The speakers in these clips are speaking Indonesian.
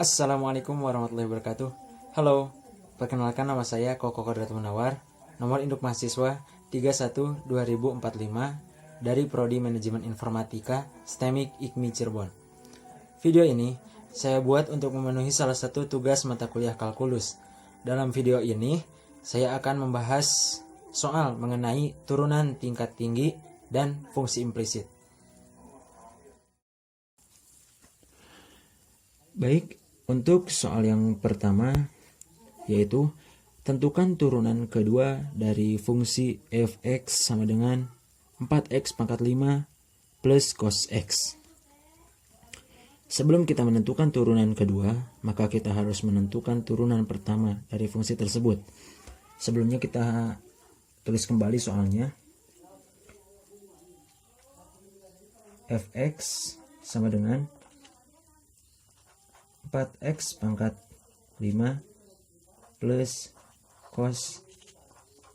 Assalamualaikum warahmatullahi wabarakatuh. Halo, perkenalkan nama saya Koko Kodratul Munawar, nomor induk mahasiswa 31-2045 dari Prodi Manajemen Informatika STEMIK IKMI Cirebon. Video ini saya buat untuk memenuhi salah satu tugas mata kuliah kalkulus. Dalam video ini, saya akan membahas soal mengenai turunan tingkat tinggi dan fungsi implisit. Baik, untuk soal yang pertama yaitu tentukan turunan kedua dari fungsi fx sama dengan 4x pangkat 5 plus cos x. Sebelum kita menentukan turunan kedua, maka kita harus menentukan turunan pertama dari fungsi tersebut. Sebelumnya kita tulis kembali soalnya. Fx sama dengan 4x pangkat 5 plus cos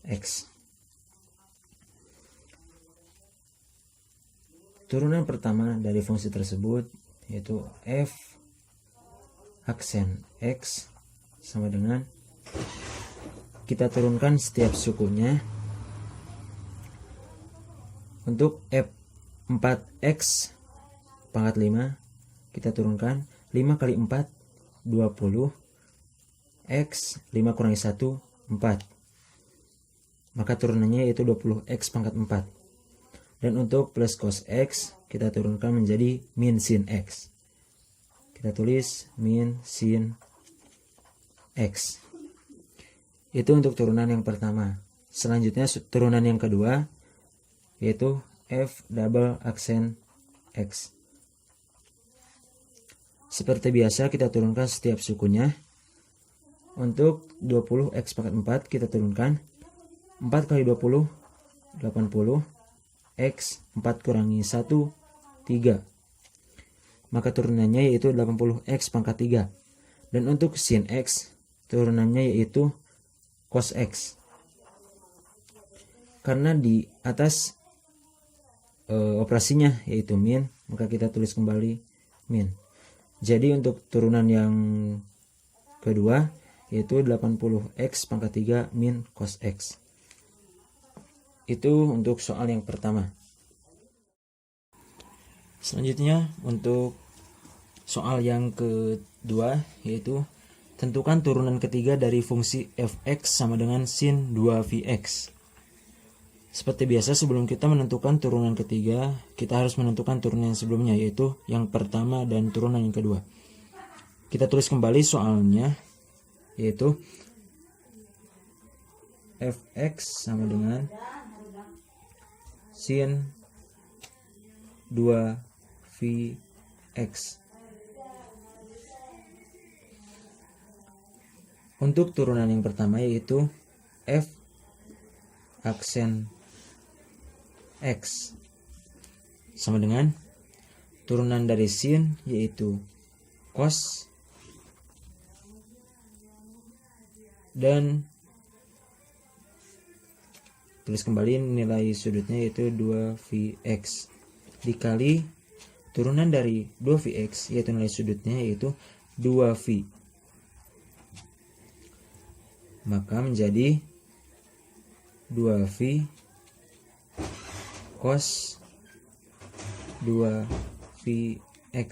x. Turunan pertama dari fungsi tersebut yaitu f aksen x sama dengan, kita turunkan setiap sukunya. Untuk f 4x pangkat 5 kita turunkan 5 kali 4 20, x 5 kurangi 1 4, maka turunannya yaitu 20x pangkat 4. Dan untuk plus cos x kita turunkan menjadi min sin x, kita tulis min sin x. Itu untuk turunan yang pertama. Selanjutnya turunan yang kedua yaitu f double aksen x. Seperti biasa kita turunkan setiap sukunya. Untuk 20x pangkat 4 kita turunkan 4 kali 20 80, x 4 kurangi 1 3, maka turunannya yaitu 80x pangkat 3. Dan untuk sin x turunannya yaitu cos x. Karena di atas operasinya yaitu min, maka kita tulis kembali min. Jadi untuk turunan yang kedua yaitu 80x pangkat 3 min cos x. Itu untuk soal yang pertama. Selanjutnya untuk soal yang kedua yaitu tentukan turunan ketiga dari fungsi fx sama dengan sin 2vx. Seperti biasa, sebelum kita menentukan turunan ketiga, kita harus menentukan turunan yang sebelumnya, yaitu yang pertama dan turunan yang kedua. Kita tulis kembali soalnya, yaitu fx sama dengan sin 2vx. Untuk turunan yang pertama yaitu f aksen x sama dengan turunan dari sin yaitu cos dan tulis kembali nilai sudutnya yaitu 2vx dikali turunan dari 2vx yaitu nilai sudutnya yaitu 2v, maka menjadi 2v cos 2vx.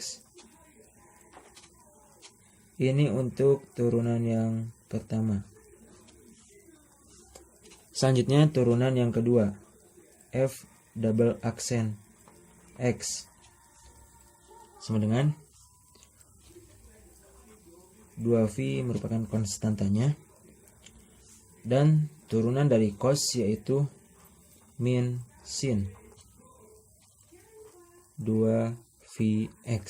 Ini untuk turunan yang pertama. Selanjutnya turunan yang kedua, f double aksen x sama dengan 2v merupakan konstantanya, dan turunan dari cos yaitu min sin 2vx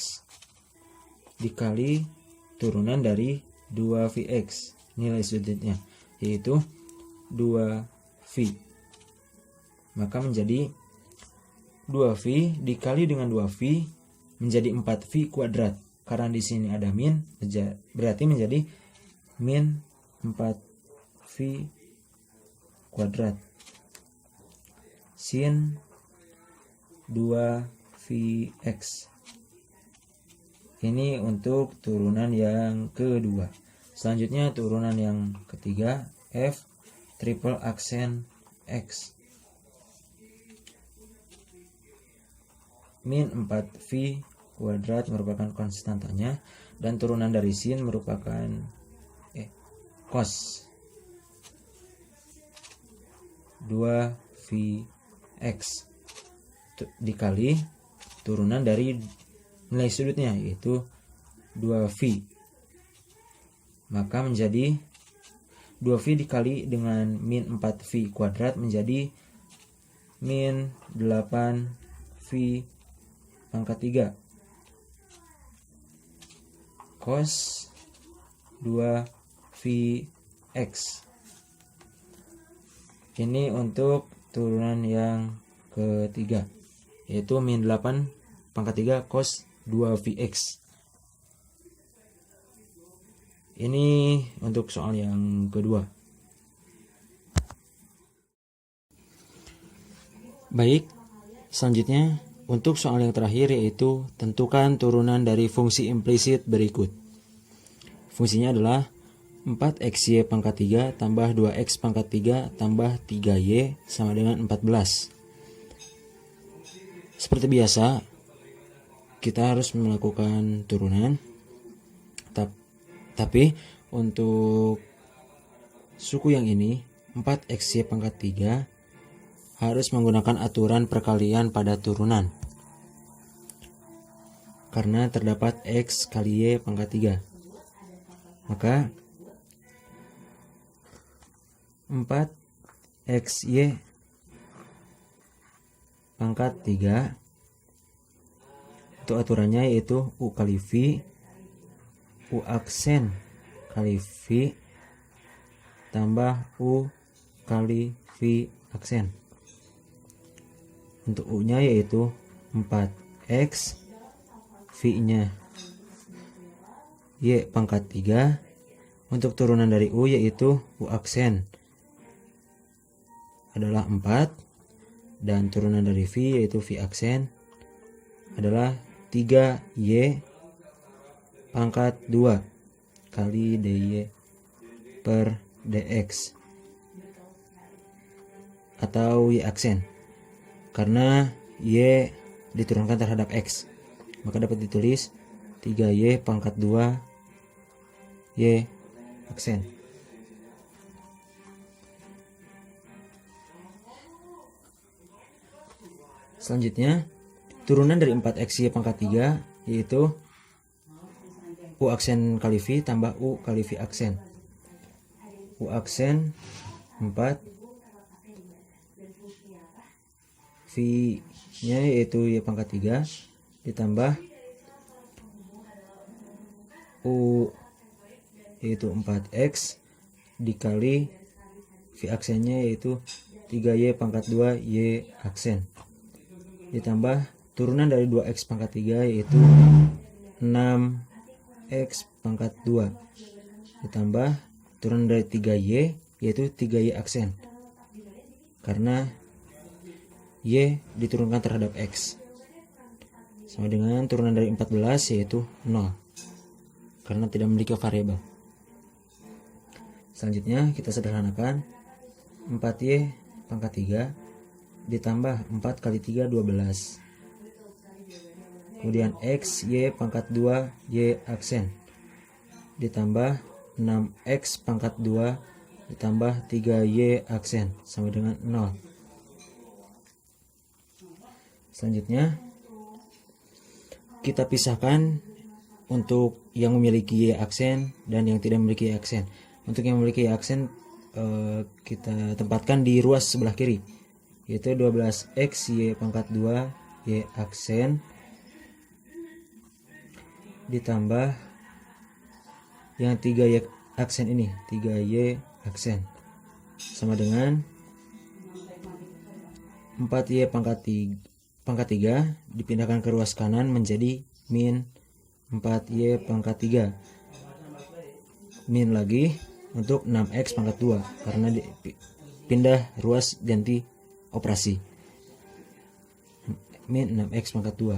dikali turunan dari 2vx nilai sudutnya yaitu 2v, maka menjadi 2v dikali dengan 2v menjadi 4v kuadrat. Karena di sini ada min, berarti menjadi min 4v kuadrat sin 2vx. Ini untuk turunan yang kedua. Selanjutnya turunan yang ketiga, F triple aksen X. Min 4V kuadrat merupakan konstantanya, dan turunan dari sin merupakan cos 2Vx dikali turunan dari nilai sudutnya, yaitu 2V. Maka menjadi 2V dikali dengan min 4V kuadrat menjadi min 8V pangkat 3 cos 2Vx. Ini untuk turunan yang ketiga, yaitu min 8 pangkat 3 cos 2Vx. Ini untuk soal yang kedua. Baik, selanjutnya untuk soal yang terakhir, yaitu tentukan turunan dari fungsi implisit berikut. Fungsinya adalah 4xy pangkat 3 tambah 2x pangkat 3 tambah 3y sama dengan 14. Seperti biasa, kita harus melakukan turunan. Tapi untuk suku yang ini, 4xy pangkat 3 harus menggunakan aturan perkalian pada turunan, karena terdapat x kali y pangkat 3. Maka 4xy pangkat 3 itu aturannya yaitu u kali v, u aksen kali v tambah u kali v aksen. Untuk u nya yaitu 4x, v nya y pangkat 3. Untuk turunan dari u yaitu u aksen adalah 4, dan turunan dari v yaitu v aksen adalah 3y pangkat 2 kali dy per dx atau y aksen, karena y diturunkan terhadap x, maka dapat ditulis 3y pangkat 2 y aksen. Selanjutnya, turunan dari 4xy pangkat 3 yaitu u aksen kali v tambah u kali v aksen. U aksen 4, v nya yaitu y pangkat 3 ditambah u yaitu 4x dikali v aksennya yaitu 3y pangkat 2 y aksen ditambah turunan dari 2x pangkat 3 yaitu 6x pangkat 2 ditambah turunan dari 3y yaitu 3y aksen, karena y diturunkan terhadap x, sama dengan turunan dari 14 yaitu 0 karena tidak memiliki variabel. Selanjutnya kita sederhanakan 4y pangkat 3 ditambah 4 kali 3 12. Kemudian x y pangkat 2 y aksen ditambah 6x pangkat 2 ditambah 3y aksen sama dengan 0. Selanjutnya kita pisahkan untuk yang memiliki y aksen dan yang tidak memiliki y aksen. Untuk yang memiliki y aksen kita tempatkan di ruas sebelah kiri, yaitu 12x y pangkat 2 y aksen ditambah yang 3y aksen ini, 3y aksen sama dengan 4y pangkat 3 dipindahkan ke ruas kanan menjadi min 4y pangkat 3 min lagi untuk 6x pangkat 2 karena pindah ruas ganti operasi, min 6x pangkat 2.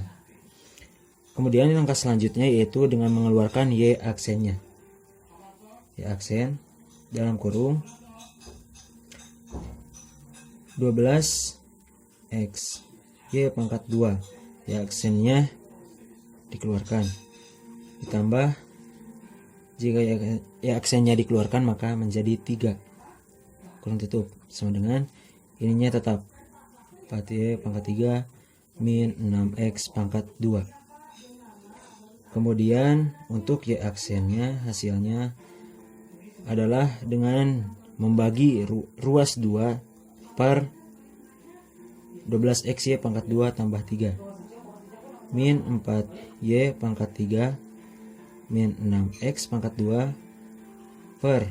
Kemudian langkah selanjutnya yaitu dengan mengeluarkan Y aksennya. Y aksen dalam kurung 12 X Y pangkat 2. Y aksennya dikeluarkan. Ditambah jika Y aksennya dikeluarkan maka menjadi 3. Kurung tutup sama dengan ininya tetap 4Y pangkat 3 min 6X pangkat 2. Kemudian untuk Y aksennya hasilnya adalah dengan membagi ruas 2 per 12X Y pangkat 2 tambah 3 min 4Y pangkat 3 min 6X pangkat 2 per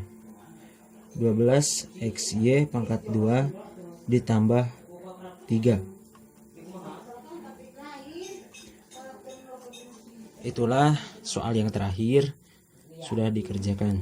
12XY pangkat 2 ditambah 3. Itulah soal yang terakhir sudah dikerjakan.